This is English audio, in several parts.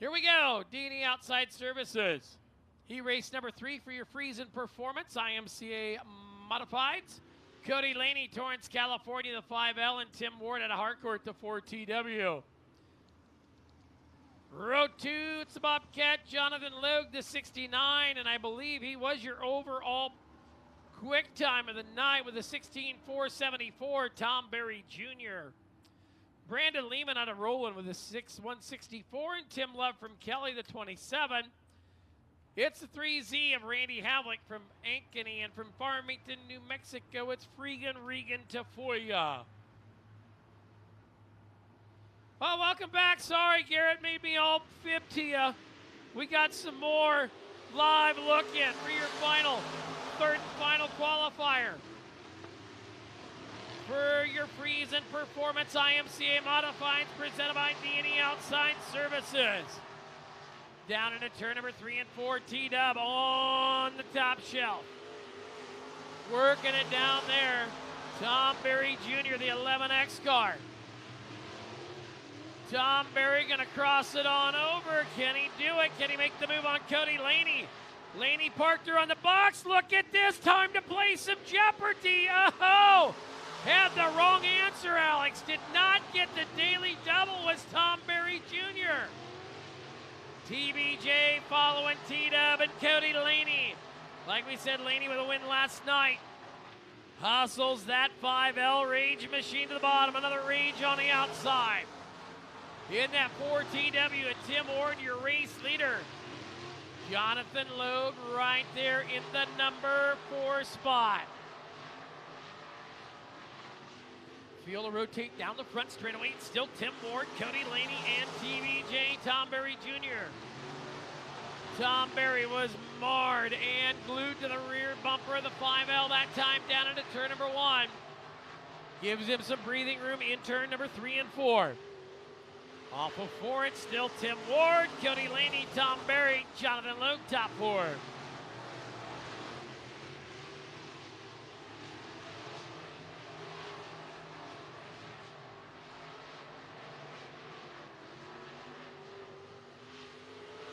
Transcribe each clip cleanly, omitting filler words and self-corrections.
Here we go. D&E Outside Services. He raced number 3 for your Friesen Performance, IMCA Modifieds. Cody Laney, Torrance, California, the 5L, and Tim Ward at a Harcourt, the 4TW. Row 2, it's the Bobcat, Jonathan Logue, the 69, and I believe he was your overall quick time of the night with a 16.474, Tom Berry Jr. Brandon Lehman out of Roland with a 6.164, and Tim Love from Kelly, the 27. It's the 3Z of Randy Havlick from Ankeny, and from Farmington, New Mexico, it's Freegan Regan Tafoya. Well, welcome back. Sorry, Garrett made me all fib to you. We got some more live look-in for your third and final qualifier. For your Friesen Performance IMCA Modifieds presented by D&E Outside Services. Down into turn number 3 and 4, T-Dub on the top shelf. Working it down there, Tom Berry Jr., the 11X car. Tom Berry gonna cross it on over. Can he do it? Can he make the move on Cody Laney? Laney parked her on the box. Look at this, time to play some Jeopardy. Oh, had the wrong answer, Alex. Did not get the daily double, was Tom Berry Jr. TBJ following T-Dub and Cody Laney. Like we said, Laney with a win last night. Hustles that 5L Rage machine to the bottom. Another Rage on the outside. In that 4TW, and Tim Ward, your race leader. Jonathan Logue right there in the number 4 spot. Field will rotate down the front straightaway. Still Tim Ward, Cody Laney, and TBJ Tom Berry Jr. Tom Berry was marred and glued to the rear bumper of the 5L that time down into turn number 1. Gives him some breathing room in turn number 3 and 4. Off of 4, it's still Tim Ward, Cody Laney, Tom Berry, Jonathan Logue, top 4.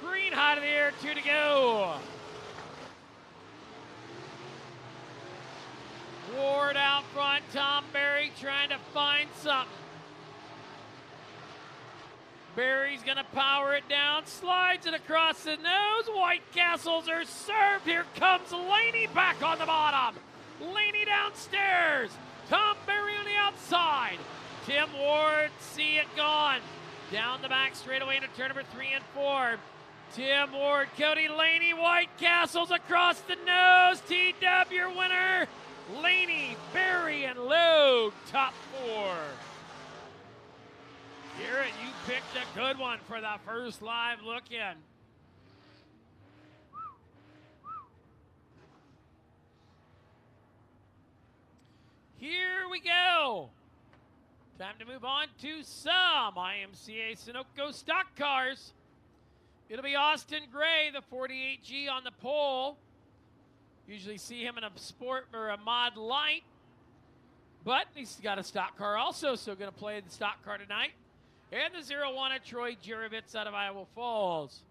Green high to the air, 2 to go. Ward out front, Tom Berry trying to find something. Berry's gonna power it down, slides it across the nose. White Castles are served. Here comes Laney back on the bottom. Laney downstairs. Tom Berry on the outside. Tim Ward, see it gone. Down the back straightaway into turn number 3 and 4. Tim Ward, Cody Laney, White Castles across the nose. T-Dub, your winner. Laney, Berry, and Logue, top 4. Garrett, you picked a good one for the first live look-in. Here we go. Time to move on to some IMCA Sunoco stock cars. It'll be Austin Gray, the 48G on the pole. Usually see him in a sport or a mod light, but he's got a stock car also, so going to play the stock car tonight. And the 01 of Troy Jurovitz out of Iowa Falls.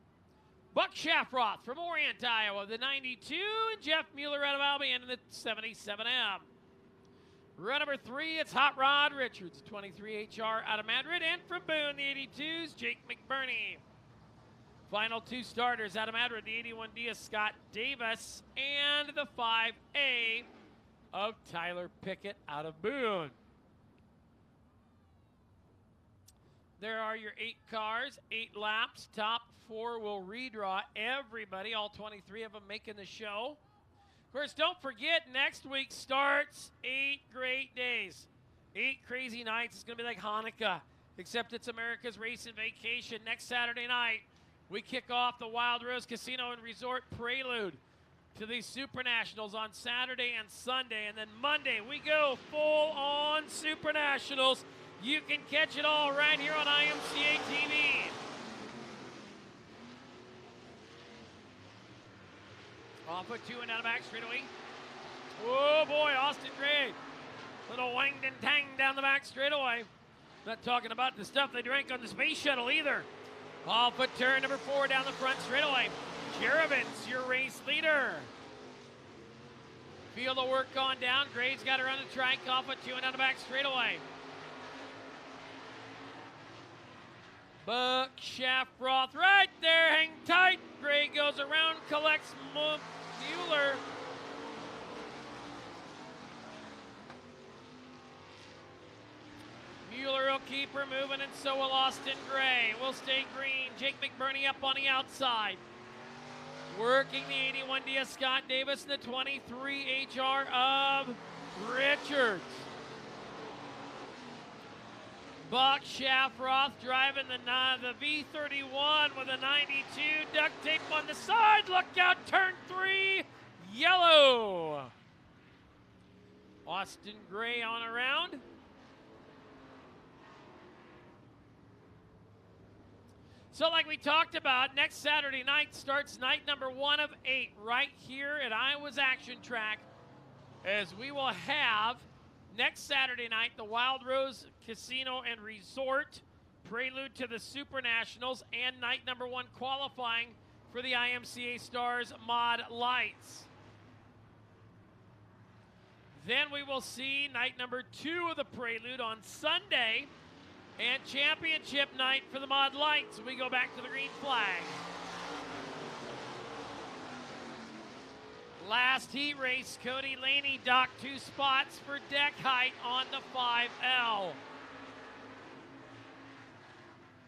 Buck Shafroth from Orient, Iowa, the 92, and Jeff Mueller out of Albion in the 77M. Run number 3, it's Hot Rod Richards, 23 HR out of Madrid, and from Boone, the 82s, Jake McBurney. Final 2 starters out of Madrid, the 81D of Scott Davis, and the 5A of Tyler Pickett out of Boone. There are your 8 cars, 8 laps. Top 4 will redraw everybody, all 23 of them making the show. Of course, don't forget, next week starts 8 great days. 8 crazy nights. It's going to be like Hanukkah, except it's America's Race and Vacation. Next Saturday night, we kick off the Wild Rose Casino and Resort Prelude to the Super Nationals on Saturday and Sunday. And then Monday, we go full on Super Nationals. You can catch it all right here on IMCA TV. Off of 2 and down the back straightaway. Oh boy, Austin Gray. Little wanged and tang down the back straightaway. Not talking about the stuff they drank on the space shuttle either. Off of turn number 4 down the front straightaway. Jerovitz, your race leader. Feel the work on down. Gray's got her on the trike off of 2 and down the back straightaway. Buck Shafroth right there, hang tight. Gray goes around, collects Mueller. Mueller will keep her moving, and so will Austin Gray. Will stay green. Jake McBurney up on the outside. Working the 81 D of Scott Davis and the 23 HR of Richards. Buck Shafroth driving the V31 with a 92. Duct tape on the side. Look out, turn 3, yellow. Austin Gray on around. So like we talked about, next Saturday night starts night number 1 of 8 right here at Iowa's Action Track, as we will have next Saturday night the Wild Rose Casino and Resort, prelude to the Super Nationals, and night number 1 qualifying for the IMCA Stars Mod Lights. Then we will see night number 2 of the prelude on Sunday, and championship night for the Mod Lights. We go back to the green flag. Last heat race, Cody Laney docked 2 spots for deck height on the 5L.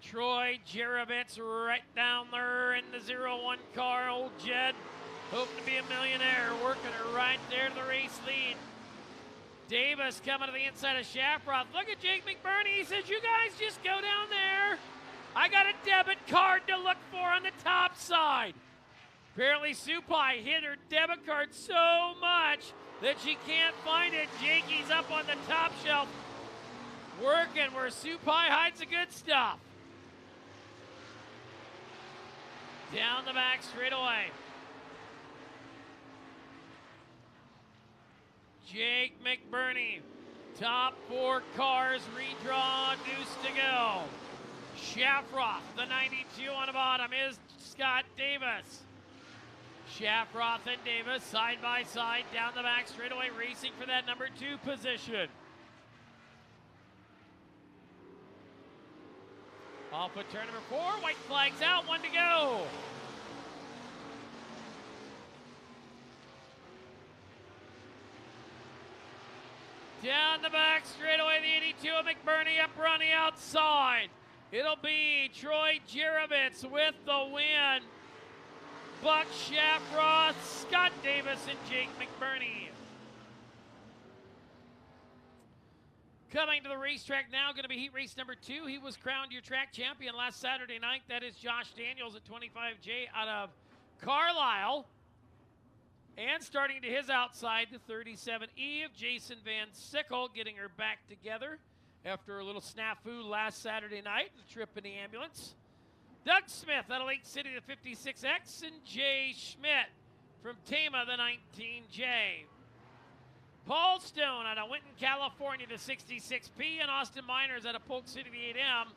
Troy Jerovitz right down there in the 01 car. Old Jed, hoping to be a millionaire, working her right there to the race lead. Davis coming to the inside of Shafroth. Look at Jake McBurney. He says, you guys just go down there. I got a debit card to look for on the top side. Apparently Supai hit her debit card so much that she can't find it. Jakey's up on the top shelf working where Supai hides the good stuff. Down the back straightaway. Jake McBurney, top 4 cars, redraw, deuce to go. Shafroth, the 92 on the bottom is Scott Davis. Shafroth and Davis side by side down the back straightaway, racing for that number 2 position. Off of turn number 4, white flag's out, 1 to go. Down the back straightaway, the 82 of McBurney up on the outside. It'll be Troy Jerovitz with the win. Buck Shafroth, Scott Davis, and Jake McBurney. Coming to the racetrack now, going to be heat race number 2. He was crowned your track champion last Saturday night. That is Josh Daniels at 25J out of Carlisle. And starting to his outside, the 37E of Jason Van Sickle, getting her back together after a little snafu last Saturday night, the trip in the ambulance. Doug Smith out of Lake City, the 56X, and Jay Schmidt from Tama, the 19J. Paul Stone out of Winton, California, the 66P, and Austin Miners out of Polk City, the 8M.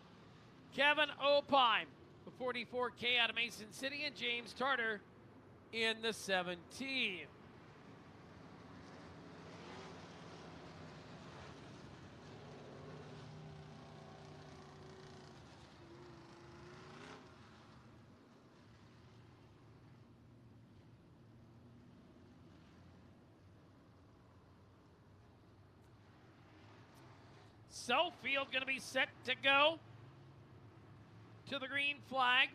Kevin Opine, the 44K out of Mason City, and James Tarter in the 17. So field going to be set to go to the green flag.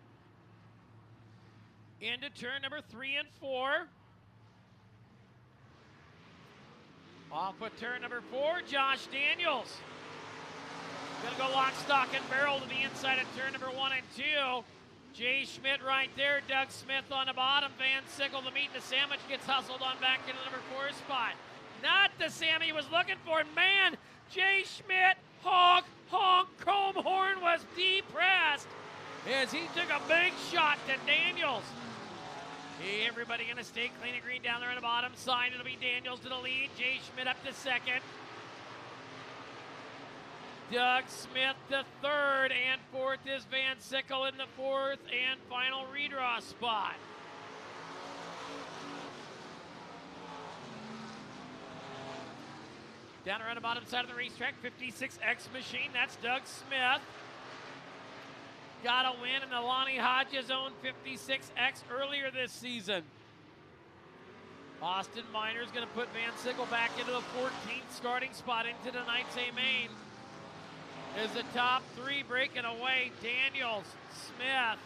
Into turn number 3 and 4. Off with turn number 4, Josh Daniels. Gonna go lock, stock, and barrel to the inside of turn number 1 and 2. Jay Schmidt right there, Doug Smith on the bottom, Van Sickle, the meat and the sandwich, gets hustled on back into the number 4 spot. Not the Sammy he was looking for, man. Jay Schmidt, honk, honk, chrome horn was depressed as he took a big shot to Daniels. Everybody going to stay clean and green down there on the bottom side. It'll be Daniels to the lead. Jay Schmidt up to second. Doug Smith the third, and fourth is Van Sickle in the fourth and final redraw spot. Down around the bottom side of the racetrack, 56X machine, that's Doug Smith. Got a win in the Lonnie Hodges owned 56X earlier this season. Austin Miner's going to put Van Sickle back into the 14th starting spot into tonight's A main. Is the top three breaking away. Daniels, Smith,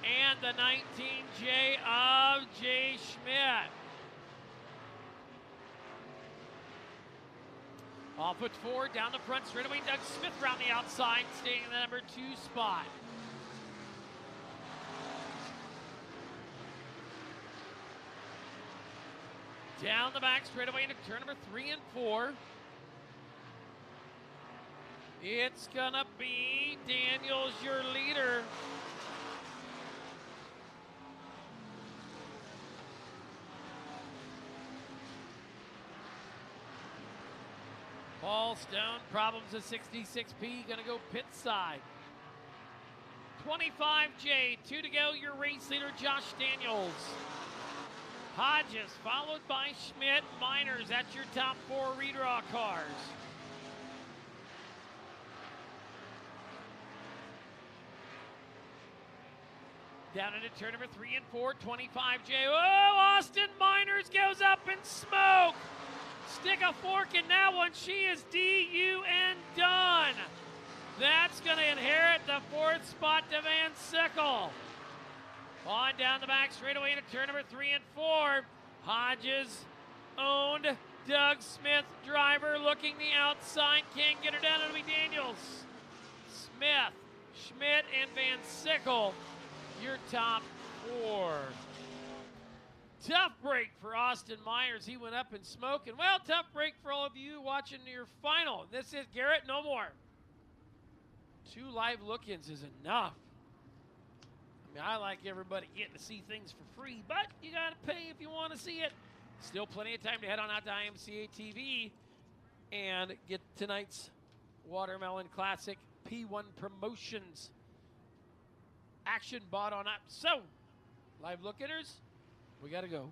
and the 19J of Jay Schmidt. Off foot forward, down the front straightaway. Doug Smith around the outside, staying in the number 2 spot. Down the back straightaway into turn number 3 and 4. It's gonna be Daniels, your leader. Paul Stone, problems at 66P, gonna go pit side. 25J, 2 to go, your race leader, Josh Daniels. Hodges, followed by Schmidt, Miners, that's your top 4 redraw cars. Down into turn number 3 and 4, 25J. Oh, Austin Miners goes up in smoke. Stick a fork in that one. She is DUN done. That's going to inherit the 4th spot to Van Sickle. On down the back straightaway into turn number 3 and 4. Hodges owned. Doug Smith, driver, looking the outside. Can't get her down. It'll be Daniels, Smith, Schmidt, and Van Sickle. Your top 4. Tough break for Austin Myers. He went up in smoke. And, well, tough break for all of you watching your final. This is Garrett, no more. 2 live look-ins is enough. I mean, I like everybody getting to see things for free, but you got to pay if you want to see it. Still plenty of time to head on out to IMCA TV and get tonight's Watermelon Classic P1 Promotions action bought on up. So, live look-inners, we got to go.